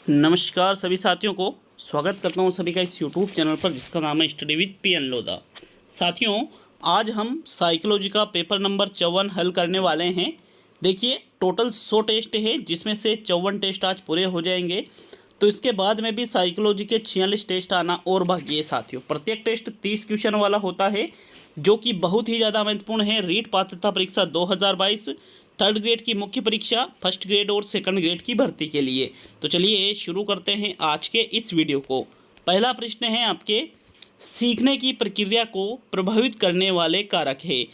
नमस्कार सभी साथियों को स्वागत करता हूं सभी का इस यूट्यूब चैनल पर जिसका नाम है स्टडी विद पीएन लोधा। साथियों, आज हम साइकोलॉजी का पेपर नंबर 54 हल करने वाले हैं। देखिए, टोटल 100 टेस्ट है जिसमें से 54 टेस्ट आज पूरे हो जाएंगे। तो इसके बाद में भी साइकोलॉजी के 46 टेस्ट आना और बाकी है साथियों। प्रत्येक टेस्ट 30 क्वेश्चन वाला होता है जो कि बहुत ही ज़्यादा महत्वपूर्ण है। रीट पात्रता परीक्षा 2022, थर्ड ग्रेड की मुख्य परीक्षा, फर्स्ट ग्रेड और सेकंड ग्रेड की भर्ती के लिए। तो चलिए शुरू करते हैं आज के इस वीडियो को। पहला प्रश्न है आपके, सीखने की प्रक्रिया को प्रभावित करने वाले कारक है।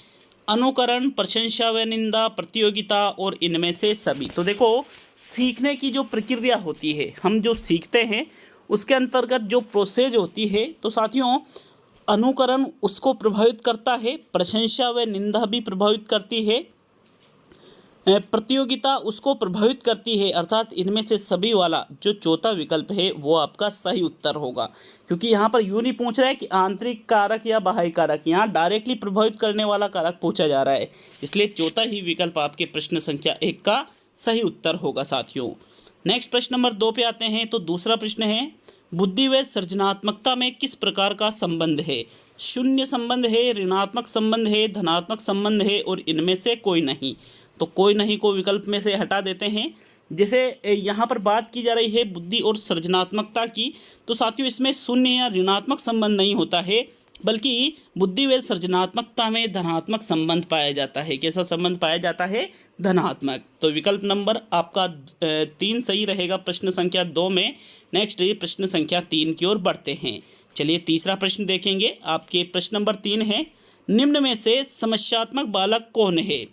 अनुकरण, प्रशंसा व निंदा, प्रतियोगिता और इनमें से सभी। तो देखो, सीखने की जो प्रक्रिया होती है, हम जो सीखते हैं उसके अंतर्गत जो प्रोसेस होती है, तो साथियों अनुकरण उसको प्रभावित करता है, प्रशंसा व निंदा भी प्रभावित करती है, प्रतियोगिता उसको प्रभावित करती है। अर्थात इनमें से सभी वाला जो चौथा विकल्प है वो आपका सही उत्तर होगा। क्योंकि यहाँ पर यूँ नहीं पूछ रहा है कि आंतरिक कारक या बाह्य कारक, यहाँ डायरेक्टली प्रभावित करने वाला कारक पूछा जा रहा है, इसलिए चौथा ही विकल्प आपके प्रश्न संख्या 1 का सही उत्तर होगा साथियों। नेक्स्ट प्रश्न नंबर 2 पे आते हैं। तो दूसरा प्रश्न है, बुद्धि व सृजनात्मकता में किस प्रकार का संबंध है? शून्य संबंध है, ऋणात्मक संबंध है, धनात्मक संबंध है और इनमें से कोई नहीं। तो कोई नहीं को विकल्प में से हटा देते हैं। जैसे यहाँ पर बात की जा रही है बुद्धि और सृजनात्मकता की, तो साथियों इसमें शून्य या ऋणात्मक संबंध नहीं होता है, बल्कि बुद्धि व सृजनात्मकता में धनात्मक संबंध पाया जाता है। कैसा संबंध पाया जाता है? धनात्मक। तो विकल्प नंबर आपका 3 सही रहेगा प्रश्न संख्या 2 में। नेक्स्ट प्रश्न संख्या 3 की ओर बढ़ते हैं। चलिए तीसरा प्रश्न देखेंगे। आपके प्रश्न नंबर 3 है, निम्न में से समस्यात्मक बालक कौन है?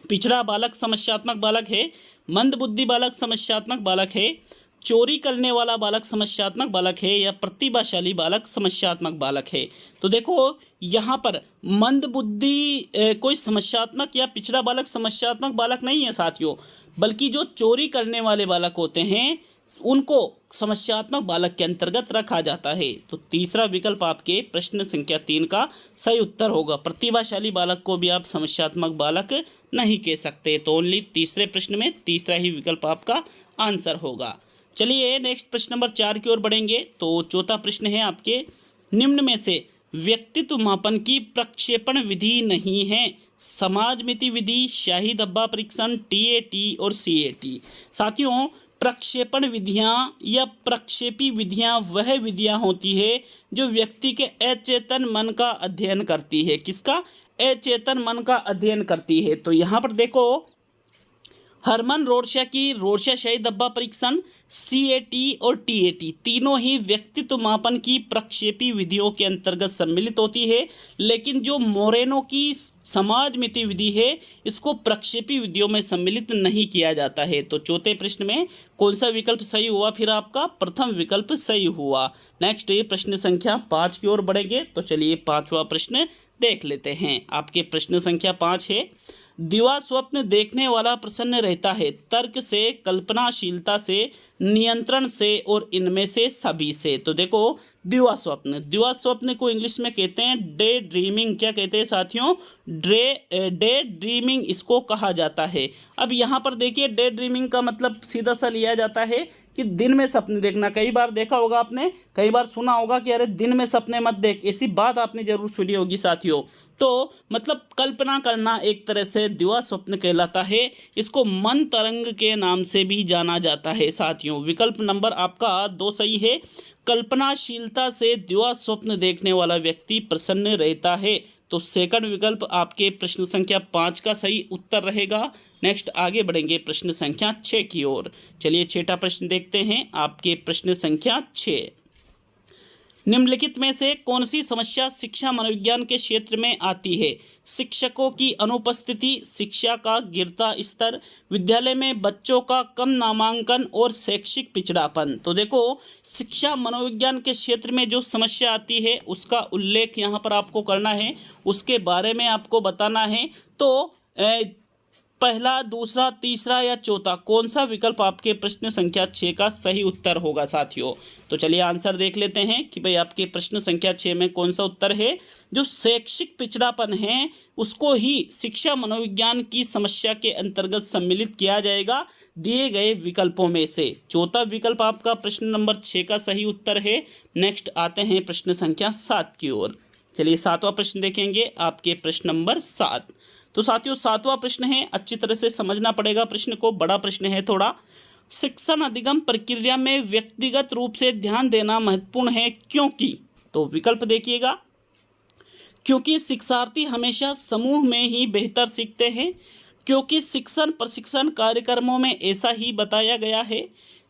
पिछड़ा बालक समस्यात्मक बालक है, मंदबुद्धि बालक समस्यात्मक बालक है, चोरी करने वाला बालक समस्यात्मक बालक है या प्रतिभाशाली बालक समस्यात्मक बालक है? तो देखो, यहाँ पर मंदबुद्धि कोई समस्यात्मक या पिछड़ा बालक समस्यात्मक बालक नहीं है साथियों, बल्कि जो चोरी करने वाले बालक होते हैं उनको समस्यात्मक बालक के अंतर्गत रखा जाता है। तो तीसरा विकल्प आपके प्रश्न संख्या 3 का सही उत्तर होगा। प्रतिभाशाली बालक को भी आप समस्यात्मक बालक नहीं कह सकते। तो ओनली तीसरे प्रश्न में तीसरा ही विकल्प आपका आंसर होगा। चलिए नेक्स्ट प्रश्न नंबर 4 की ओर बढ़ेंगे। तो चौथा प्रश्न है आपके, निम्न में से व्यक्तित्व मापन की प्रक्षेपण विधि नहीं है? समाजमिति विधि, शाही धब्बा परीक्षण, TAT और CAT। साथियों, प्रक्षेपण विधियां या प्रक्षेपी विधियां वह विधियां होती है जो व्यक्ति के अचेतन मन का अध्ययन करती है। किसका? अचेतन मन का अध्ययन करती है। तो यहाँ पर देखो, हरमन रोडशा की रोडशा शाही धब्बा परीक्षण, CAT और TAT तीनों ही व्यक्तित्व मापन की प्रक्षेपी विधियों के अंतर्गत सम्मिलित होती है, लेकिन जो मोरेनो की समाज मिति विधि है इसको प्रक्षेपी विधियों में सम्मिलित नहीं किया जाता है। तो चौथे प्रश्न में कौन सा विकल्प सही हुआ? फिर आपका प्रथम विकल्प सही हुआ। नेक्स्ट ये प्रश्न संख्या 5 की ओर बढ़ेंगे। तो चलिए 5वां प्रश्न देख लेते हैं। आपके प्रश्न संख्या 5 है, दिवा स्वप्न देखने वाला प्रसन्न रहता है तर्क से, कल्पनाशीलता से, नियंत्रण से और इनमें से सभी से। तो देखो, दिवा स्वप्न को इंग्लिश में कहते हैं डे ड्रीमिंग। क्या कहते हैं साथियों? डे ड्रीमिंग इसको कहा जाता है। अब यहाँ पर देखिए, डे ड्रीमिंग का मतलब सीधा सा लिया जाता है कि दिन में सपने देखना। कई बार देखा होगा आपने, कई बार सुना होगा कि अरे दिन में सपने मत देख, ऐसी बात आपने जरूर सुनी होगी साथियों। तो मतलब कल्पना करना एक तरह से दिवा स्वप्न कहलाता है। इसको मन तरंग के नाम से भी जाना जाता है साथियों। विकल्प नंबर आपका 2 सही है। कल्पनाशीलता से दिवा स्वप्न देखने वाला व्यक्ति प्रसन्न रहता है। तो सेकंड विकल्प आपके प्रश्न संख्या 5 का सही उत्तर रहेगा। नेक्स्ट आगे बढ़ेंगे प्रश्न संख्या 6 की ओर। चलिए 6ठा प्रश्न देखते हैं। आपके प्रश्न संख्या 6, निम्नलिखित में से कौन सी समस्या शिक्षा मनोविज्ञान के क्षेत्र में आती है? शिक्षकों की अनुपस्थिति, शिक्षा का गिरता स्तर, विद्यालय में बच्चों का कम नामांकन और शैक्षिक पिछड़ापन। तो देखो, शिक्षा मनोविज्ञान के क्षेत्र में जो समस्या आती है उसका उल्लेख यहाँ पर आपको करना है, उसके बारे में आपको बताना है। तो पहला, दूसरा, तीसरा या चौथा, कौन सा विकल्प आपके प्रश्न संख्या 6 का सही उत्तर होगा साथियों? तो चलिए आंसर देख लेते हैं कि भाई आपके प्रश्न संख्या 6 में कौन सा उत्तर है। जो शैक्षिक पिछड़ापन है उसको ही शिक्षा मनोविज्ञान की समस्या के अंतर्गत सम्मिलित किया जाएगा दिए गए विकल्पों में से। चौथा विकल्प आपका प्रश्न नंबर 6 का सही उत्तर है। नेक्स्ट आते हैं प्रश्न संख्या 7 की ओर। चलिए 7वां प्रश्न देखेंगे, आपके प्रश्न नंबर 7। तो साथियों 7वां प्रश्न है, अच्छी तरह से समझना पड़ेगा प्रश्न को, बड़ा प्रश्न है थोड़ा। शिक्षण अधिगम प्रक्रिया में व्यक्तिगत रूप से ध्यान देना महत्वपूर्ण है क्योंकि, तो विकल्प देखिएगा, क्योंकि शिक्षार्थी हमेशा समूह में ही बेहतर सीखते हैं, क्योंकि शिक्षण प्रशिक्षण कार्यक्रमों में ऐसा ही बताया गया है,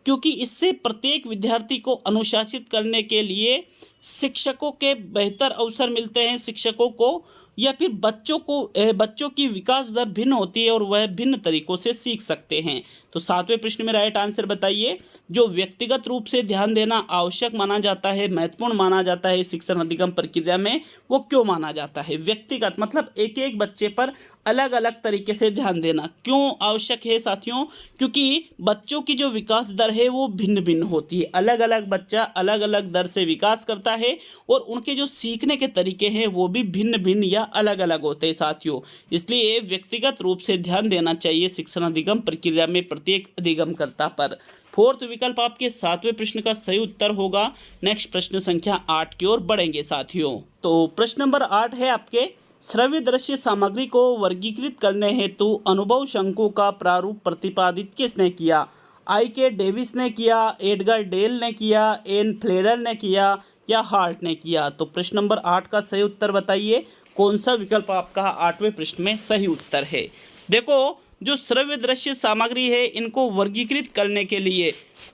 क्योंकि इससे प्रत्येक विद्यार्थी को अनुशासित करने के लिए शिक्षकों के बेहतर अवसर मिलते हैं शिक्षकों को, या फिर बच्चों की विकास दर भिन्न होती है और वह भिन्न तरीकों से सीख सकते हैं। तो 7वें प्रश्न में राइट आंसर बताइए। जो व्यक्तिगत रूप से ध्यान देना आवश्यक माना जाता है, महत्वपूर्ण माना जाता है शिक्षण अधिगम प्रक्रिया में, वो क्यों माना जाता है? व्यक्तिगत मतलब एक एक बच्चे पर अलग अलग तरीके से ध्यान देना क्यों आवश्यक है साथियों? क्योंकि बच्चों की जो विकास दर है वो भिन्न भिन्न होती है, अलग अलग बच्चा अलग अलग दर से विकास करता है और उनके जो सीखने के तरीके हैं वो भी भिन्न भिन्न या अलग अलग होते हैं साथियों। इसलिए व्यक्तिगत रूप से ध्यान देना चाहिए शिक्षण अधिगम प्रक्रिया में प्रत्येक अधिगमकर्ता पर। 4th विकल्प आपके 7वें प्रश्न का सही उत्तर होगा। नेक्स्ट प्रश्न संख्या 8 की ओर बढ़ेंगे साथियों। तो प्रश्न नंबर 8 है आपके, श्रव्य दृश्य सामग्री को वर्गीकृत करने हेतु अनुभव शंकु का प्रारूप प्रतिपादित किसने किया? I.K. डेविस ने किया, एडगर डेल ने किया, एन फ्लेडर ने किया या हार्ट ने किया? तो प्रश्न नंबर 8 का सही उत्तर बताइए, कौन सा विकल्प आपका 8वें प्रश्न में सही उत्तर है? देखो, जो श्रव्य दृश्य सामग्री है इनको वर्गीकृत करने के लिए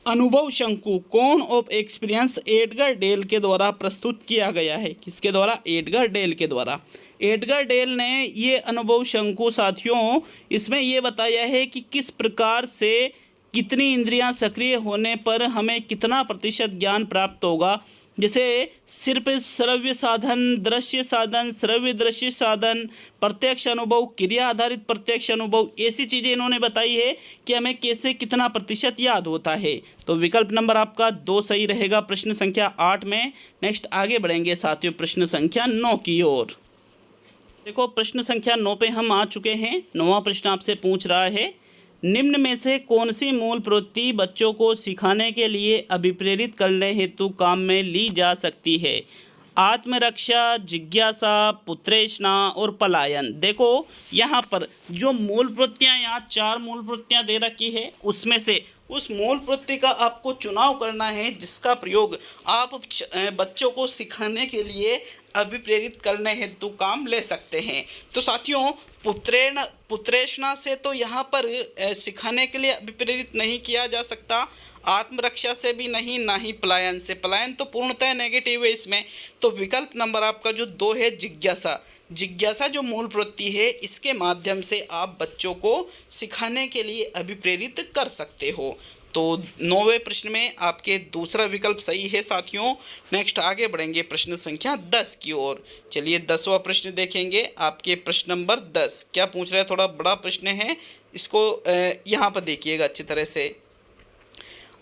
अनुभव शंकु cone of experience Edgar Dale के द्वारा प्रस्तुत किया गया है। किसके द्वारा? एडगर डेल के द्वारा। एडगर डेल ने ये अनुभव शंकु साथियों इसमें ये बताया है कि किस प्रकार से कितनी इंद्रियां सक्रिय होने पर हमें कितना प्रतिशत ज्ञान प्राप्त होगा। जैसे सिर्फ श्रव्य साधन, दृश्य साधन, श्रव्य दृश्य साधन, प्रत्यक्ष अनुभव, क्रिया आधारित प्रत्यक्ष अनुभव, ऐसी चीज़ें इन्होंने बताई है कि हमें कैसे कितना प्रतिशत याद होता है। तो विकल्प नंबर आपका 2 सही रहेगा प्रश्न संख्या 8 में। नेक्स्ट आगे बढ़ेंगे साथियों प्रश्न संख्या 9 की ओर। देखो प्रश्न संख्या 9 पे हम आ चुके हैं। 9वां प्रश्न आपसे पूछ रहा है, निम्न में से कौन सी मूल प्रवृत्ति बच्चों को सिखाने के लिए अभिप्रेरित करने हेतु काम में ली जा सकती है? आत्मरक्षा, जिज्ञासा, पुत्रेषणा और पलायन। देखो यहाँ पर जो मूल प्रवृत्तियाँ, यहाँ 4 मूल प्रवृत्तियाँ दे रखी है, उसमें से उस मूल प्रवृत्ति का आपको चुनाव करना है जिसका प्रयोग आप बच्चों को सिखाने के लिए अभिप्रेरित करने हेतु काम ले सकते हैं। तो साथियों पुत्रेषणा से तो यहाँ पर सिखाने के लिए अभिप्रेरित नहीं किया जा सकता, आत्मरक्षा से भी नहीं, ना ही पलायन से। पलायन तो पूर्णतः नेगेटिव है इसमें। तो विकल्प नंबर आपका जो 2 है जिज्ञासा। जिज्ञासा जो मूल प्रवृत्ति है इसके माध्यम से आप बच्चों को सिखाने के लिए अभिप्रेरित कर सकते हो। तो 9वें प्रश्न में आपके दूसरा विकल्प सही है साथियों। नेक्स्ट आगे बढ़ेंगे प्रश्न संख्या 10 की ओर। चलिए 10वां प्रश्न देखेंगे, आपके प्रश्न नंबर 10 क्या पूछ रहा है, थोड़ा बड़ा प्रश्न है, इसको यहाँ पर देखिएगा अच्छी तरह से।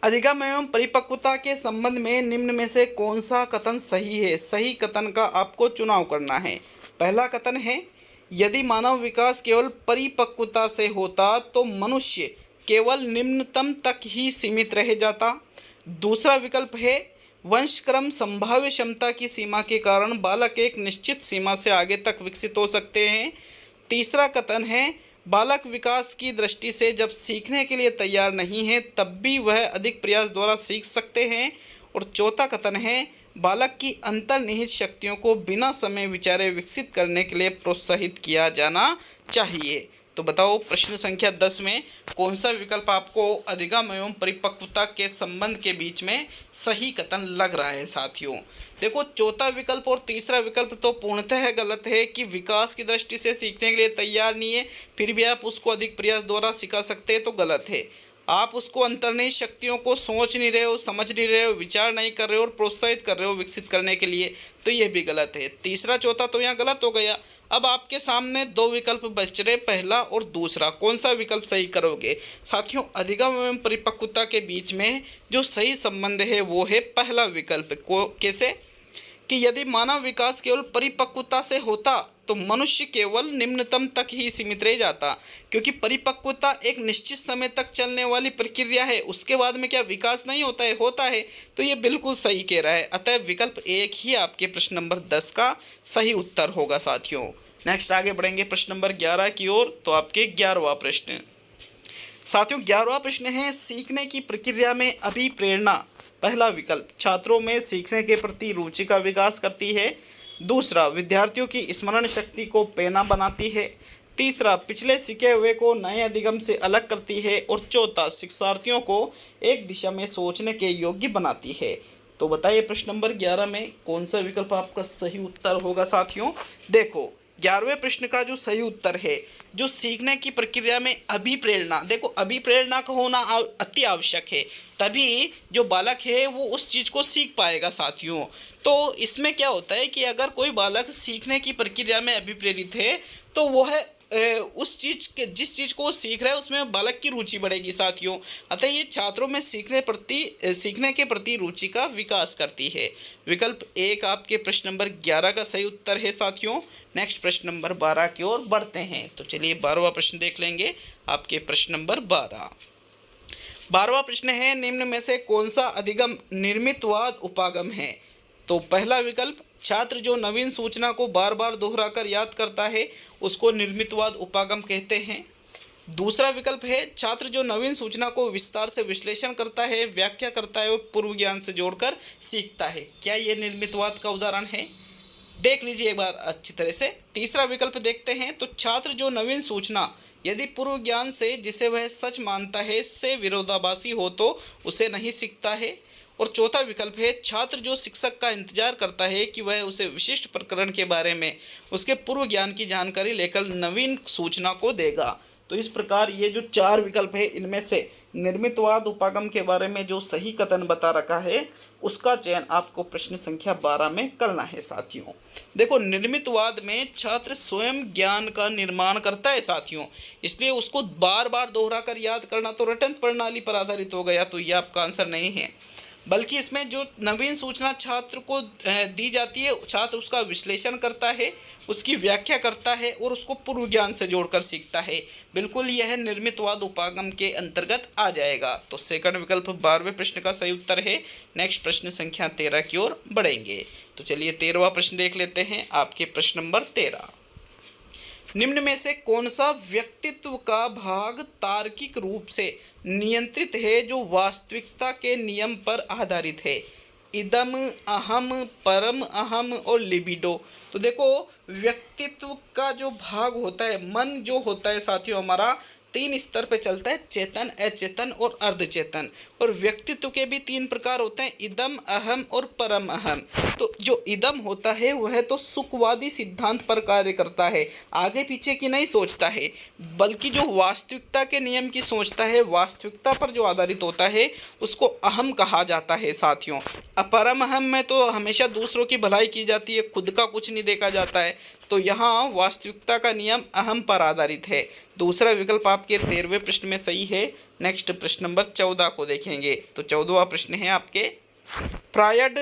अधिगम एवं परिपक्वता के संबंध में निम्न में से कौन सा कथन सही है? सही कथन का आपको चुनाव करना है। पहला कथन है, यदि मानव विकास केवल परिपक्वता से होता तो मनुष्य केवल निम्नतम तक ही सीमित रह जाता। दूसरा विकल्प है, वंशक्रम संभाव्य क्षमता की सीमा के कारण बालक एक निश्चित सीमा से आगे तक विकसित हो सकते हैं। तीसरा कथन है, बालक विकास की दृष्टि से जब सीखने के लिए तैयार नहीं है तब भी वह अधिक प्रयास द्वारा सीख सकते हैं। और चौथा कथन है, बालक की अंतर्निहित शक्तियों को बिना समय विचारे विकसित करने के लिए प्रोत्साहित किया जाना चाहिए। तो बताओ प्रश्न संख्या 10 में कौन सा विकल्प आपको अधिगम एवं परिपक्वता के संबंध के बीच में सही कथन लग रहा है साथियों? देखो चौथा विकल्प और तीसरा विकल्प तो पूर्णतः गलत है कि विकास की दृष्टि से सीखने के लिए तैयार नहीं है फिर भी आप उसको अधिक प्रयास द्वारा सिखा सकते हैं, तो गलत है। आप उसको अंतर्निहित शक्तियों को सोच नहीं रहे हो, समझ नहीं रहे हो, विचार नहीं कर रहे हो और प्रोत्साहित कर रहे हो विकसित करने के लिए, तो ये भी गलत है। तीसरा चौथा तो यहाँ गलत हो गया। अब आपके सामने दो विकल्प बच रहे, पहला और दूसरा। कौन सा विकल्प सही करोगे साथियों? अधिगम एवं परिपक्वता के बीच में जो सही संबंध है वो है पहला विकल्प। कैसे? कि यदि मानव विकास केवल परिपक्वता से होता तो मनुष्य केवल निम्नतम तक ही सीमित रह जाता, क्योंकि परिपक्वता एक निश्चित समय तक चलने वाली प्रक्रिया है। उसके बाद में क्या विकास नहीं होता है? होता है। तो ये बिल्कुल सही कह रहा है। अतः विकल्प एक ही आपके प्रश्न नंबर 10 का सही उत्तर होगा साथियों। नेक्स्ट आगे बढ़ेंगे प्रश्न नंबर 11 की ओर। तो आपके 11वां प्रश्न साथियों, 11वां प्रश्न है, सीखने की प्रक्रिया में अभिप्रेरणा। पहला विकल्प छात्रों में सीखने के प्रति रुचि का विकास करती है। दूसरा, विद्यार्थियों की स्मरण शक्ति को पैना बनाती है। तीसरा, पिछले सीखे हुए को नए अधिगम से अलग करती है। और चौथा, शिक्षार्थियों को एक दिशा में सोचने के योग्य बनाती है। तो बताइए प्रश्न नंबर 11 में कौन सा विकल्प आपका सही उत्तर होगा साथियों? देखो, 11वें प्रश्न का जो सही उत्तर है, जो सीखने की प्रक्रिया में अभिप्रेरणा, देखो अभिप्रेरणा का होना अति आवश्यक है, तभी जो बालक है वो उस चीज़ को सीख पाएगा साथियों। तो इसमें क्या होता है कि अगर कोई बालक सीखने की प्रक्रिया में अभिप्रेरित है तो वो है उस चीज़ के, जिस चीज़ को वो सीख रहा है उसमें बालक की रुचि बढ़ेगी साथियों। अतः ये छात्रों में सीखने के प्रति रुचि का विकास करती है। विकल्प एक आपके प्रश्न नंबर 11 का सही उत्तर है साथियों। नेक्स्ट प्रश्न नंबर 12 की ओर बढ़ते हैं। तो चलिए 12वां प्रश्न देख लेंगे। आपके प्रश्न नंबर 12वां प्रश्न है, निम्न में से कौन सा अधिगम निर्मितवाद उपागम है? तो पहला विकल्प, छात्र जो नवीन सूचना को बार बार दोहराकर याद करता है उसको निर्मितवाद उपागम कहते हैं। दूसरा विकल्प है, छात्र जो नवीन सूचना को विस्तार से विश्लेषण करता है, व्याख्या करता है और पूर्व ज्ञान से जोड़कर सीखता है। क्या ये निर्मितवाद का उदाहरण है? देख लीजिए एक बार अच्छी तरह से। तीसरा विकल्प देखते हैं, तो छात्र जो नवीन सूचना यदि पूर्व ज्ञान से जिसे वह सच मानता है से विरोधाभासी हो तो उसे नहीं सीखता है। और चौथा विकल्प है, छात्र जो शिक्षक का इंतजार करता है कि वह उसे विशिष्ट प्रकरण के बारे में उसके पूर्व ज्ञान की जानकारी लेकर नवीन सूचना को देगा। तो इस प्रकार ये जो 4 विकल्प है, इनमें से निर्मितवाद उपागम के बारे में जो सही कथन बता रखा है उसका चयन आपको प्रश्न संख्या 12 में करना है साथियों। देखो, निर्मितवाद में छात्र स्वयं ज्ञान का निर्माण करता है साथियों, इसलिए उसको बार बार दोहरा कर याद करना तो रटन प्रणाली पर आधारित हो गया, तो ये आपका आंसर नहीं है। बल्कि इसमें जो नवीन सूचना छात्र को दी जाती है, छात्र उसका विश्लेषण करता है, उसकी व्याख्या करता है और उसको पूर्व ज्ञान से जोड़कर सीखता है। बिल्कुल यह निर्मितवाद उपागम के अंतर्गत आ जाएगा। तो सेकंड विकल्प 12वें प्रश्न का सही उत्तर है। नेक्स्ट प्रश्न संख्या 13 की ओर बढ़ेंगे। तो चलिए 13वां प्रश्न देख लेते हैं। आपके प्रश्न नंबर 13, निम्न में से कौन सा व्यक्तित्व का भाग तार्किक रूप से नियंत्रित है जो वास्तविकता के नियम पर आधारित है? इदम, अहम, परम अहम और लिबिडो। तो देखो, व्यक्तित्व का जो भाग होता है, मन जो होता है साथियों हमारा 3 स्तर पे चलता है, चेतन, अचेतन और अर्धचेतन। और व्यक्तित्व के भी 3 प्रकार होते हैं, इदम, अहम और परम अहम। तो जो इदम होता है वह तो सुखवादी सिद्धांत पर कार्य करता है, आगे पीछे की नहीं सोचता है, बल्कि जो वास्तविकता के नियम की सोचता है, वास्तविकता पर जो आधारित होता है उसको अहम कहा जाता है साथियों। अपरम अहम में तो हमेशा दूसरों की भलाई की जाती है, खुद का कुछ नहीं देखा जाता है। तो यहाँ वास्तविकता का नियम अहम पर आधारित है। दूसरा विकल्प आपके 13वें प्रश्न में सही है। नेक्स्ट प्रश्न नंबर 14 को देखेंगे। तो 14वां प्रश्न है आपके, फ्रायड,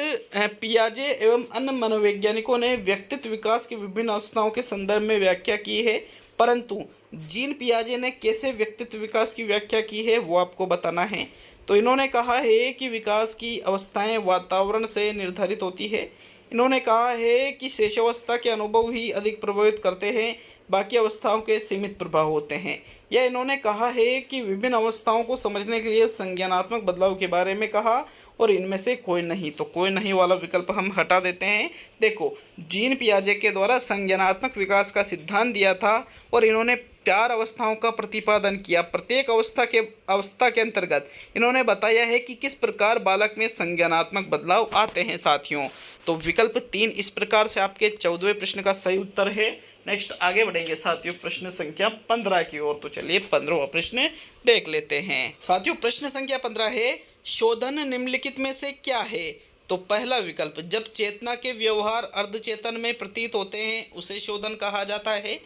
पियाजे एवं अन्य मनोवैज्ञानिकों ने व्यक्तित्व विकास की विभिन्न अवस्थाओं के संदर्भ में व्याख्या की है, परंतु जीन पियाजे ने कैसे व्यक्तित्व विकास की व्याख्या की है वो आपको बताना है। तो इन्होंने कहा है कि विकास की अवस्थाएं वातावरण से निर्धारित होती है। इन्होंने कहा है कि शेषावस्था के अनुभव ही अधिक प्रभावित करते हैं, बाकी अवस्थाओं के सीमित प्रभाव होते हैं। या इन्होंने कहा है कि विभिन्न अवस्थाओं को समझने के लिए संज्ञानात्मक बदलाव के बारे में कहा, और इनमें से कोई नहीं। तो कोई नहीं वाला विकल्प हम हटा देते हैं। देखो, जीन पियाजे के द्वारा संज्ञानात्मक विकास का सिद्धांत दिया था और इन्होंने 4 अवस्थाओं का प्रतिपादन किया। प्रत्येक अवस्था के अंतर्गत इन्होंने बताया है कि किस प्रकार बालक में संज्ञानात्मक बदलाव आते हैं साथियों। तो विकल्प 3 इस प्रकार से आपके 14वें प्रश्न का सही उत्तर है। नेक्स्ट आगे बढ़ेंगे साथियों प्रश्न संख्या 15 की ओर। तो चलिए 15वां प्रश्न देख लेते हैं साथियों। प्रश्न संख्या 15 है, शोधन निम्नलिखित में से क्या है? तो पहला विकल्प, जब चेतना के व्यवहार अर्धचेतन में प्रतीत होते हैं उसे शोधन कहा जाता है।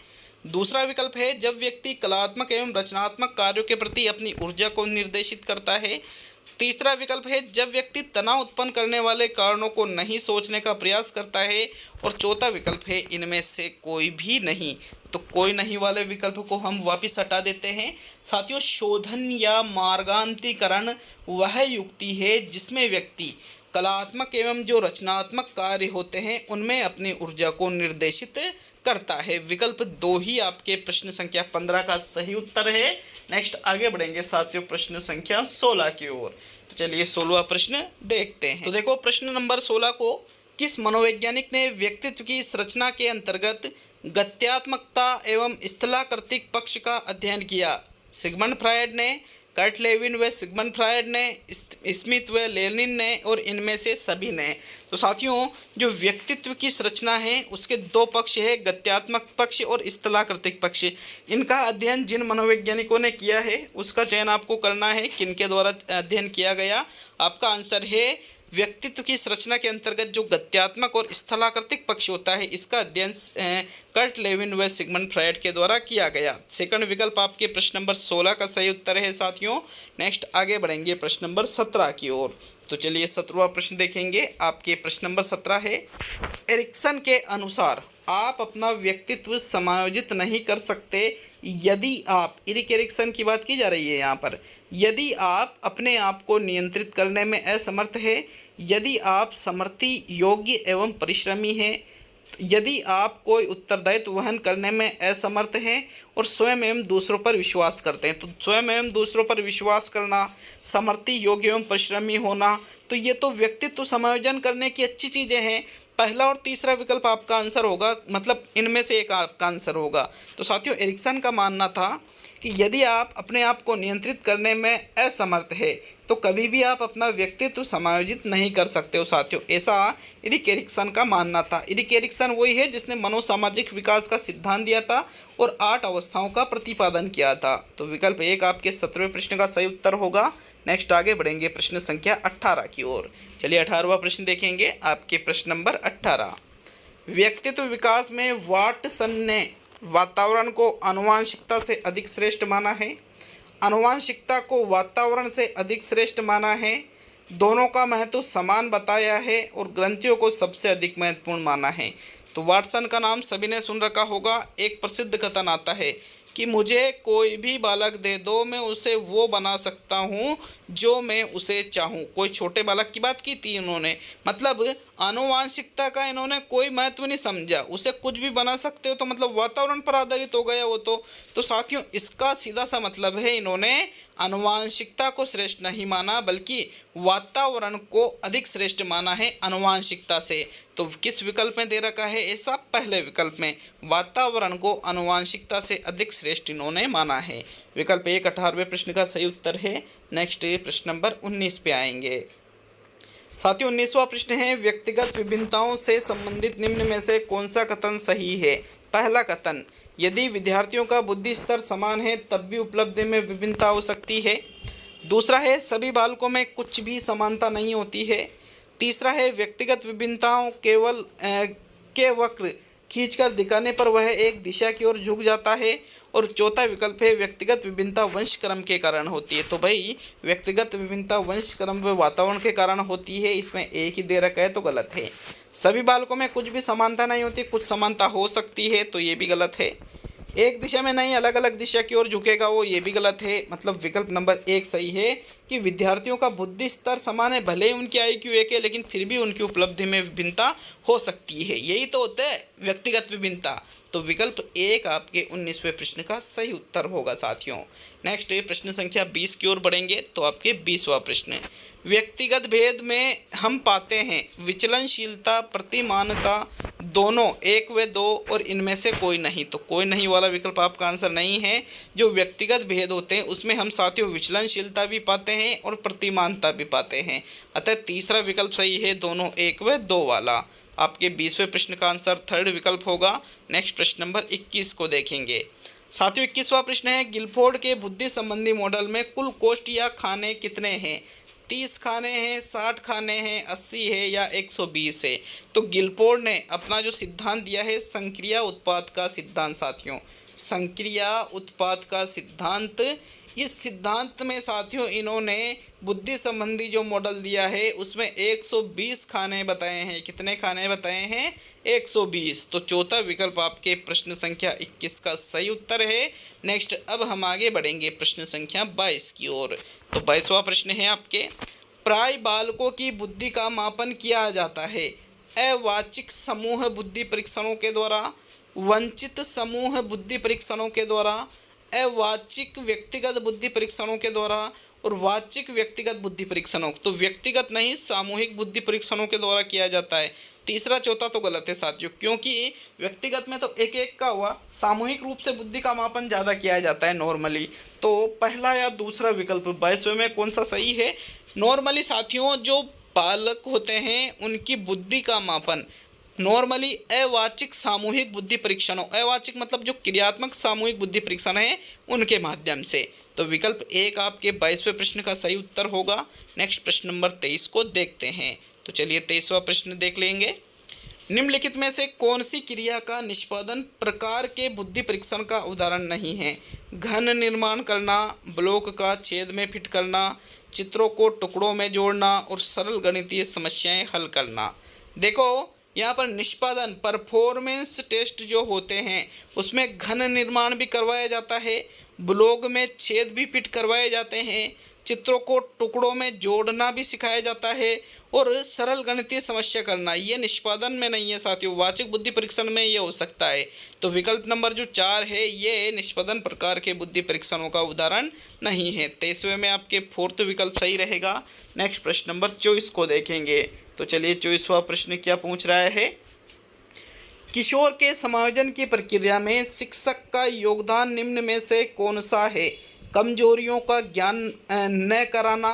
दूसरा विकल्प है, जब व्यक्ति कलात्मक एवं रचनात्मक कार्यों के प्रति अपनी ऊर्जा को निर्देशित करता है। तीसरा विकल्प है, जब व्यक्ति तनाव उत्पन्न करने वाले कारणों को नहीं सोचने का प्रयास करता है। और चौथा विकल्प है, इनमें से कोई भी नहीं। तो कोई नहीं वाले विकल्प को हम वापस हटा देते हैं। साथियों, शोधन या मार्गांतरीकरण वह युक्ति है जिसमें व्यक्ति कलात्मक एवं जो रचनात्मक कार्य होते हैं उनमें अपनी ऊर्जा को निर्देशित करता है। विकल्प 2 ही आपके प्रश्न संख्या 15 का सही उत्तर है। नेक्स्ट आगे बढ़ेंगे साथियों प्रश्न संख्या 16 की ओर। तो चलिए 16वां प्रश्न देखते हैं। तो देखो, प्रश्न नंबर 16 को, किस मनोवैज्ञानिक ने व्यक्तित्व की संरचना के अंतर्गत गत्यात्मकता एवं स्थलाकृतिक पक्ष का अध्ययन किया? सिगमंड फ्रायड ने, कर्ट लेविन व सिगमंड फ्रायड ने, स्मिथ व लेनिन ने, और इनमें से सभी ने। तो साथियों, जो व्यक्तित्व की संरचना है उसके 2 पक्ष है, गत्यात्मक पक्ष और स्थलाकृतिक पक्ष। इनका अध्ययन जिन मनोवैज्ञानिकों ने किया है उसका चयन आपको करना है, किनके द्वारा अध्ययन किया गया। आपका आंसर है, व्यक्तित्व की संरचना के अंतर्गत जो गत्यात्मक और स्थलाकृतिक पक्ष होता है इसका अध्ययन कर्ट लेविन व सिगमंड फ्रायड के द्वारा किया गया। सेकंड विकल्प आपके प्रश्न नंबर 16 का सही उत्तर है साथियों। नेक्स्ट आगे बढ़ेंगे प्रश्न नंबर 17 की ओर। तो चलिए 17वां प्रश्न देखेंगे। आपके प्रश्न नंबर 17 है, एरिक्सन के अनुसार आप अपना व्यक्तित्व समायोजित नहीं कर सकते यदि आप, इरिक एरिक्सन की बात की जा रही है यहाँ पर, यदि आप अपने आप को नियंत्रित करने में असमर्थ है, यदि आप समर्थी, योग्य एवं परिश्रमी हैं, यदि आप कोई उत्तरदायित्व वहन करने में असमर्थ हैं और स्वयं एवं दूसरों पर विश्वास करते हैं। तो स्वयं एवं दूसरों पर विश्वास करना, समर्थी, योग्य एवं परिश्रमी होना, तो ये तो व्यक्तित्व समायोजन करने की अच्छी चीज़ें हैं। पहला और तीसरा विकल्प आपका आंसर होगा, मतलब इनमें से एक आपका आंसर होगा। तो साथियों, एरिक्सन का मानना था कि यदि आप अपने आप को नियंत्रित करने में असमर्थ है तो कभी भी आप अपना व्यक्तित्व समायोजित नहीं कर सकते हो साथियों, ऐसा इरिक एरिक्सन का मानना था। इरिक एरिक्सन वही है जिसने मनोसामाजिक विकास का सिद्धांत दिया था और 8 अवस्थाओं का प्रतिपादन किया था। तो विकल्प 1 आपके 17वें प्रश्न का सही उत्तर होगा। नेक्स्ट आगे बढ़ेंगे प्रश्न संख्या 18 की ओर। चलिए 18वां प्रश्न देखेंगे। आपके प्रश्न नंबर 18, व्यक्तित्व विकास में वाटसन ने वातावरण को आनुवंशिकता से अधिक श्रेष्ठ माना है, आनुवंशिकता को वातावरण से अधिक श्रेष्ठ माना है, दोनों का महत्व समान बताया है और ग्रंथियों को सबसे अधिक महत्वपूर्ण माना है। तो वाटसन का नाम सभी ने सुन रखा होगा। एक प्रसिद्ध कथन आता है कि मुझे कोई भी बालक दे दो, मैं उसे वो बना सकता हूँ जो मैं उसे चाहूँ। कोई छोटे बालक की बात की थी इन्होंने, मतलब आनुवंशिकता का इन्होंने कोई महत्व नहीं समझा, उसे कुछ भी बना सकते हो, तो मतलब वातावरण पर आधारित हो गया वो तो साथियों इसका सीधा सा मतलब है इन्होंने आनुवंशिकता को श्रेष्ठ नहीं माना बल्कि वातावरण को अधिक श्रेष्ठ माना है आनुवंशिकता से। तो किस विकल्प में दे रखा है ऐसा? पहले विकल्प में, वातावरण को आनुवंशिकता से अधिक श्रेष्ठ इन्होंने माना है। विकल्प 1 18वें प्रश्न का सही उत्तर है। नेक्स्ट प्रश्न नंबर 19 पे आएंगे साथियों। 19वां प्रश्न है, व्यक्तिगत विभिन्नताओं से संबंधित निम्न में से कौन सा कथन सही है? पहला कथन, यदि विद्यार्थियों का बुद्धि स्तर समान है तब भी उपलब्धि में विभिन्नता हो सकती है। दूसरा है, सभी बालकों में कुछ भी समानता नहीं होती है। तीसरा है, व्यक्तिगत विभिन्नताओं केवल के वक्र खींचकर दिखाने पर वह एक दिशा की ओर झुक जाता है। और चौथा विकल्प है, व्यक्तिगत विभिन्नता वंशक्रम के कारण होती है। तो भाई व्यक्तिगत विभिन्नता वंशक्रम व वातावरण के कारण होती है, इसमें एक ही दे रखा है तो गलत है। सभी बालकों में कुछ भी समानता नहीं होती, कुछ समानता हो सकती है, तो ये भी गलत है। एक दिशा में नहीं, अलग अलग दिशा की ओर झुकेगा वो, ये भी गलत है। मतलब विकल्प नंबर 1 सही है कि विद्यार्थियों का बुद्धि स्तर समान है, भले ही उनकी IQ एक है लेकिन फिर भी उनकी उपलब्धि में विभिन्नता हो सकती है, यही तो होता है व्यक्तिगत विभिन्नता। तो विकल्प 1 आपके 19वें प्रश्न का सही उत्तर होगा साथियों। नेक्स्ट प्रश्न संख्या 20 की ओर बढ़ेंगे। तो आपके 20वां प्रश्न, व्यक्तिगत भेद में हम पाते हैं विचलनशीलता, प्रतिमानता, दोनों, 1 व 2 और इनमें से कोई नहीं। तो कोई नहीं वाला विकल्प आपका आंसर नहीं है। जो व्यक्तिगत भेद होते हैं उसमें हम साथियों विचलनशीलता भी पाते हैं और प्रतिमानता भी पाते हैं, अतः तीसरा विकल्प सही है, दोनों, 1 व 2 वाला। आपके 20वें प्रश्न का आंसर थर्ड विकल्प होगा। नेक्स्ट प्रश्न नंबर 21 को देखेंगे साथियों। 21वां प्रश्न है, गिलफोर्ड के बुद्धि संबंधी मॉडल में कुल कोष्ठ या खाने कितने हैं? 30 खाने हैं, 60 खाने हैं, 80 है या 120 है। तो गिलफोर्ड ने अपना जो सिद्धांत दिया है संक्रिया उत्पाद का सिद्धांत साथियों, संक्रिया उत्पाद का सिद्धांत। इस सिद्धांत में साथियों इन्होंने बुद्धि संबंधी जो मॉडल दिया है उसमें 120 खाने बताए हैं। कितने खाने बताए हैं? 120। तो चौथा विकल्प आपके प्रश्न संख्या 21 का सही उत्तर है। नेक्स्ट अब हम आगे बढ़ेंगे प्रश्न संख्या 22 की ओर। तो 22वां प्रश्न है आपके, प्राय बालकों की बुद्धि का मापन किया जाता है अवाचिक समूह बुद्धि परीक्षणों के द्वारा, वंचित समूह बुद्धि परीक्षणों के द्वारा, अवाचिक व्यक्तिगत बुद्धि परीक्षणों के द्वारा और वाचिक व्यक्तिगत बुद्धि परीक्षणों। तो व्यक्तिगत नहीं, सामूहिक बुद्धि परीक्षणों के द्वारा किया जाता है। तीसरा चौथा तो गलत है साथियों, क्योंकि व्यक्तिगत में तो एक एक का हुआ, सामूहिक रूप से बुद्धि का मापन ज़्यादा किया जाता है नॉर्मली। तो पहला या दूसरा विकल्प 22वें में कौन सा सही है? नॉर्मली साथियों जो बालक होते हैं उनकी बुद्धि का मापन नॉर्मली अवाचिक सामूहिक बुद्धि परीक्षणों, अवाचिक मतलब जो क्रियात्मक सामूहिक बुद्धि परीक्षण है उनके माध्यम से। तो विकल्प 1 आपके 22वें प्रश्न का सही उत्तर होगा। नेक्स्ट प्रश्न नंबर 23 को देखते हैं। तो चलिए 23वां प्रश्न देख लेंगे। निम्नलिखित में से कौन सी क्रिया का निष्पादन प्रकार के बुद्धि परीक्षण का उदाहरण नहीं है? घन निर्माण करना, ब्लॉक का छेद में फिट करना, चित्रों को टुकड़ों में जोड़ना और सरल गणितीय समस्याएं हल करना। देखो यहाँ पर निष्पादन परफॉर्मेंस टेस्ट जो होते हैं उसमें घन निर्माण भी करवाया जाता है, ब्लॉक में छेद भी फिट करवाए जाते हैं, चित्रों को टुकड़ों में जोड़ना भी सिखाया जाता है और सरल गणितीय समस्या करना। ये निष्पादन में नहीं है साथियों, वाचिक बुद्धि परीक्षण में ये हो सकता है। तो विकल्प नंबर जो 4 है ये निष्पादन प्रकार के बुद्धि परीक्षणों का उदाहरण नहीं है। 23वें में आपके 4th विकल्प सही रहेगा। नेक्स्ट प्रश्न नंबर 24 को देखेंगे। तो चलिए 24वां प्रश्न क्या पूछ रहा है? किशोर के समायोजन की प्रक्रिया में शिक्षक का योगदान निम्न में से कौन सा है? कमजोरियों का ज्ञान न कराना,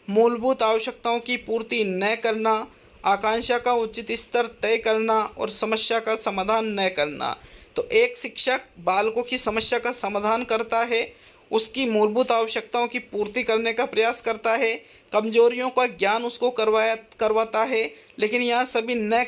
मूलभूत आवश्यकताओं की पूर्ति न करना, आकांक्षा का उचित स्तर तय करना और समस्या का समाधान न करना। तो एक शिक्षक बालकों की समस्या का समाधान करता है, उसकी मूलभूत आवश्यकताओं की पूर्ति करने का प्रयास करता है, कमजोरियों का ज्ञान उसको करवाता है, लेकिन यहाँ सभी न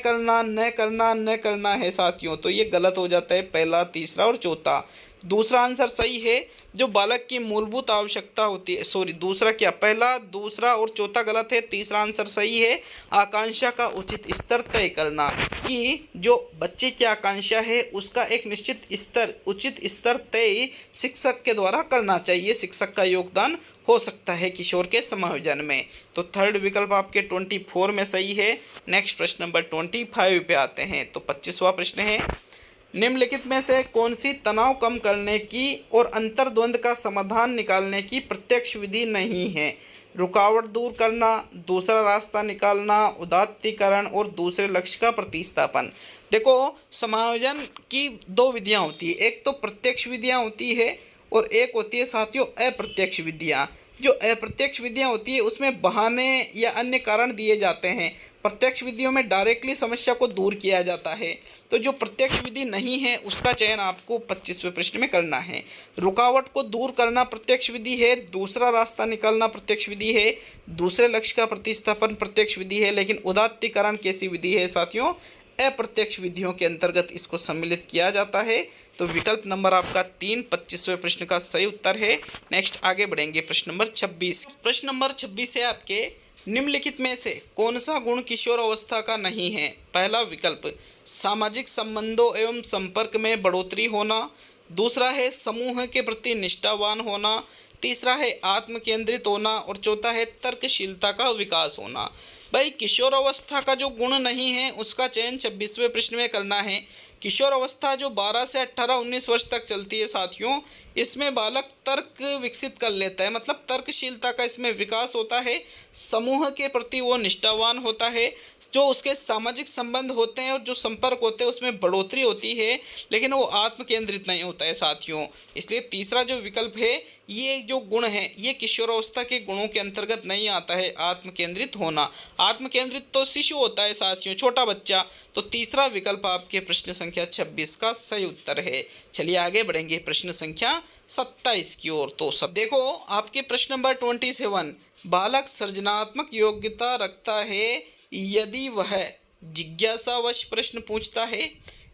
करना है साथियों। तो ये गलत हो जाता है, पहला, तीसरा और चौथा। दूसरा आंसर सही है, जो बालक की मूलभूत आवश्यकता होती है, सॉरी दूसरा क्या, पहला, दूसरा और चौथा गलत है, तीसरा आंसर सही है, आकांक्षा का उचित स्तर तय करना, कि जो बच्चे की आकांक्षा है उसका एक निश्चित स्तर, उचित स्तर तय शिक्षक के द्वारा करना चाहिए। शिक्षक का योगदान हो सकता है किशोर के समायोजन में। तो थर्ड विकल्प आपके 24 में सही है। नेक्स्ट प्रश्न नंबर 25 पे आते हैं। तो 25वां प्रश्न है, निम्नलिखित में से कौन सी तनाव कम करने की और अंतर्द्वंद का समाधान निकालने की प्रत्यक्ष विधि नहीं है? रुकावट दूर करना, दूसरा रास्ता निकालना, उदात्तीकरण और दूसरे लक्ष्य का प्रतिस्थापन। देखो समायोजन की 2 विधियां होती है, एक तो प्रत्यक्ष विधियां होती है और एक होती है साथियों अप्रत्यक्ष विधियां। जो अप्रत्यक्ष विधियां होती है उसमें बहाने या अन्य कारण दिए जाते हैं। प्रत्यक्ष विधियों में डायरेक्टली समस्या को दूर किया जाता है। तो जो प्रत्यक्ष विधि नहीं है उसका चयन आपको 25वें प्रश्न में करना है। रुकावट को दूर करना प्रत्यक्ष विधि है, दूसरा रास्ता निकालना प्रत्यक्ष विधि है, दूसरे लक्ष्य का प्रतिस्थापन प्रत्यक्ष विधि है, लेकिन उदात्तीकरण कैसी विधि है साथियों? अप्रत्यक्ष विधियों के अंतर्गत इसको सम्मिलित किया जाता है। तो विकल्प नंबर आपका 3 25वें प्रश्न का सही उत्तर है। नेक्स्ट आगे बढ़ेंगे प्रश्न नंबर 26। प्रश्न नंबर 26 है आपके, निम्नलिखित में से कौन सा गुण किशोर अवस्था का नहीं है? पहला विकल्प सामाजिक संबंधों एवं संपर्क में बढ़ोतरी होना, दूसरा है समूह के प्रति निष्ठावान होना, तीसरा है आत्म केंद्रित होना और चौथा है तर्कशीलता का विकास होना। भाई किशोर अवस्था का जो गुण नहीं है उसका चयन 26वें प्रश्न में करना है। किशोर अवस्था जो 12 से 18-19 वर्ष तक चलती है साथियों, इसमें बालक तर्क विकसित कर लेता है, मतलब तर्कशीलता का इसमें विकास होता है, समूह के प्रति वो निष्ठावान होता है, जो उसके सामाजिक संबंध होते हैं और जो संपर्क होते हैं उसमें बढ़ोतरी होती है, लेकिन वो आत्म केंद्रित नहीं होता है साथियों। इसलिए तीसरा जो विकल्प है ये जो गुण है ये किशोरावस्था के गुणों के अंतर्गत नहीं आता है, आत्म केंद्रित होना। आत्म केंद्रित तो शिशु होता है साथियों, छोटा बच्चा। तो तीसरा विकल्प आपके प्रश्न संख्या 26 का सही उत्तर है। चलिए आगे बढ़ेंगे प्रश्न संख्या 27 की ओर। तो सब देखो आपके प्रश्न नंबर 27, बालक सृजनात्मक योग्यता रखता है यदि वह जिज्ञासावश प्रश्न पूछता है,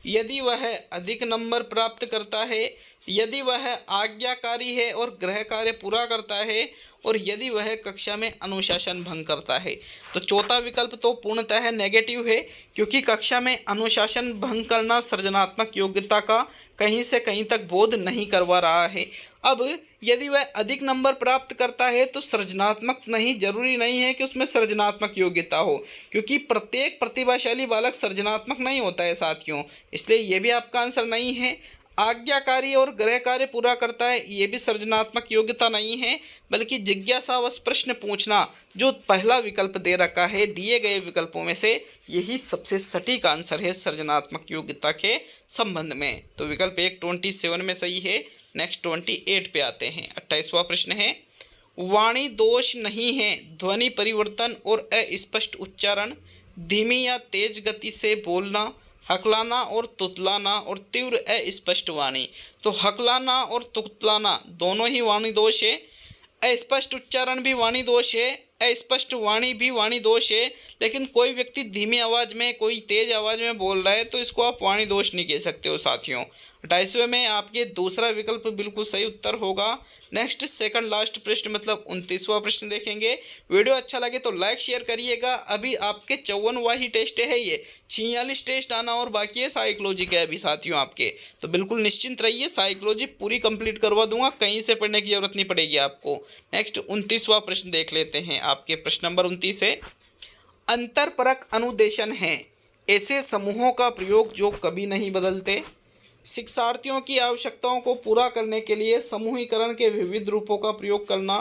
यदि वह अधिक नंबर प्राप्त करता है, यदि वह आज्ञाकारी है और गृह कार्य पूरा करता है, और यदि वह कक्षा में अनुशासन भंग करता है। तो चौथा विकल्प तो पूर्णतः नेगेटिव है, क्योंकि कक्षा में अनुशासन भंग करना सृजनात्मक योग्यता का कहीं से कहीं तक बोध नहीं करवा रहा है। अब यदि वह अधिक नंबर प्राप्त करता है तो सृजनात्मक नहीं, जरूरी नहीं है कि उसमें सृजनात्मक योग्यता हो, क्योंकि प्रत्येक प्रतिभाशाली बालक सृजनात्मक नहीं होता है साथियों, इसलिए ये भी आपका आंसर नहीं है। आज्ञाकारी और गृह कार्य पूरा करता है, ये भी सृजनात्मक योग्यता नहीं है, बल्कि जिज्ञासावश प्रश्न पूछना जो पहला विकल्प दे रखा है दिए गए विकल्पों में से, यही सबसे सटीक आंसर है सृजनात्मक योग्यता के संबंध में। तो विकल्प 1 27 में सही है। नेक्स्ट 28 पे आते हैं। 28वां प्रश्न है, वाणी दोष नहीं है, ध्वनि परिवर्तन और अस्पष्ट उच्चारण, धीमी या तेज गति से बोलना, हकलाना और तुतलाना और तीव्र अस्पष्ट वाणी। तो हकलाना और तुतलाना दोनों ही वाणी दोष है, अस्पष्ट उच्चारण भी वाणी दोष है, अस्पष्ट वाणी भी वाणी दोष है, लेकिन कोई व्यक्ति धीमी आवाज़ में, कोई तेज आवाज़ में बोल रहा है तो इसको आप वाणी दोष नहीं कह सकते हो साथियों। 28वें में आपके दूसरा विकल्प बिल्कुल सही उत्तर होगा। नेक्स्ट सेकंड लास्ट प्रश्न मतलब 29वां प्रश्न देखेंगे। वीडियो अच्छा लगे तो लाइक शेयर करिएगा। अभी आपके 54वां ही टेस्ट है, ये 46 टेस्ट आना और बाकी है साइकोलॉजी के अभी साथियों आपके, तो बिल्कुल निश्चिंत रहिए, साइकोलॉजी पूरी कंप्लीट करवा दूंगा, कहीं से पढ़ने की जरूरत नहीं पड़ेगी आपको। नेक्स्ट 29वां प्रश्न देख लेते हैं। आपके प्रश्न नंबर 29 है, अंतरपरक अनुदेशन है ऐसे समूहों का प्रयोग जो कभी नहीं बदलते। शिक्षार्थियों की आवश्यकताओं को पूरा करने के लिए समूहीकरण के विविध रूपों का प्रयोग करना,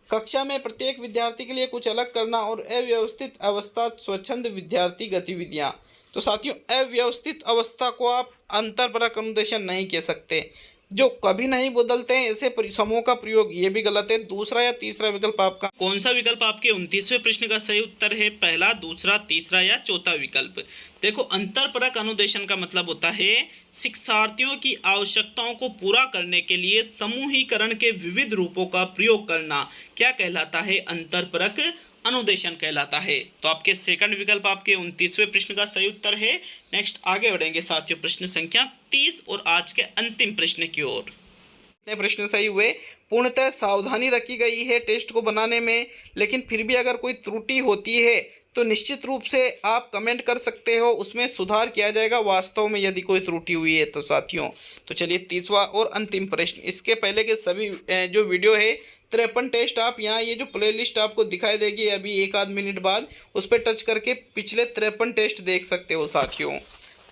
कक्षा में प्रत्येक विद्यार्थी के लिए कुछ अलग करना और अव्यवस्थित अवस्था स्वच्छंद विद्यार्थी गतिविधियां। तो साथियों अव्यवस्थित अवस्था को आप अंतरपरक अनुदेशन नहीं कह सकते। जो कभी नहीं बदलते हैं ऐसे समूह का प्रयोग, ये भी गलत है। दूसरा या तीसरा विकल्प आपका कौन सा विकल्प आपके 29वें प्रश्न का सही उत्तर है? पहला, दूसरा, तीसरा या चौथा विकल्प? देखो, अंतरपरक अनुदेशन का मतलब होता है शिक्षार्थियों की आवश्यकताओं को पूरा करने के लिए समूहीकरण के विविध रूपों का प्रयोग करना। क्या कहलाता है? अंतरपरक अनुदेशन कहलाता है। तो आपके सेकंड विकल्प आपके 29वें प्रश्न का सही उत्तर है। नेक्स्ट आगे बढ़ेंगे साथियों प्रश्न संख्या 30 और आज के अंतिम प्रश्न की ओर। कितने प्रश्न सही हुए? पूर्णतः सावधानी रखी गई है टेस्ट को बनाने में, लेकिन फिर भी अगर कोई त्रुटि होती है तो निश्चित रूप से आप कमेंट कर सकते हो, उसमें सुधार किया जाएगा वास्तव में यदि कोई त्रुटि हुई है तो साथियों। तो चलिए 30वां और अंतिम प्रश्न। इसके पहले के सभी जो वीडियो है 53 टेस्ट आप यहाँ ये जो प्लेलिस्ट आपको दिखाई देगी अभी एक आध मिनट बाद, उस पर टच करके पिछले 53 टेस्ट देख सकते हो साथियों।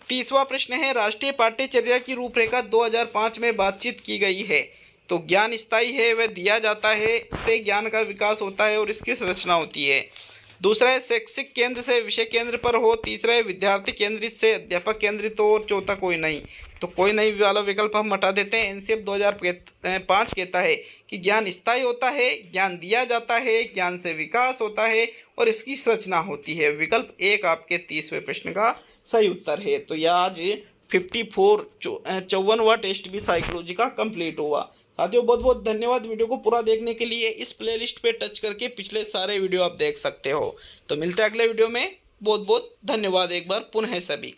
30वां प्रश्न है, राष्ट्रीय पाठ्यचर्या की रूपरेखा 2005 में बातचीत की गई है। तो ज्ञान स्थायी है, वह दिया जाता है, इससे ज्ञान का विकास होता है और इसकी संरचना होती है। दूसरा है शैक्षिक केंद्र से विषय केंद्र पर हो। तीसरा है विद्यार्थी केंद्रित से अध्यापक केंद्रित हो, और चौथा कोई नहीं। तो कोई नहीं वाला विकल्प हम हटा देते हैं। एनसीएफ 2005 कहता है कि ज्ञान स्थायी होता है, ज्ञान दिया जाता है, ज्ञान से विकास होता है और इसकी संरचना होती है। विकल्प 1 आपके 30वें प्रश्न का सही उत्तर है। तो यह आज 54वां टेस्ट भी साइकोलॉजी का कंप्लीट हुआ। साथियों बहुत बहुत धन्यवाद वीडियो को पूरा देखने के लिए। इस प्लेलिस्ट पे टच करके पिछले सारे वीडियो आप देख सकते हो। तो मिलते हैं अगले वीडियो में। बहुत बहुत धन्यवाद एक बार पुनः सभी का।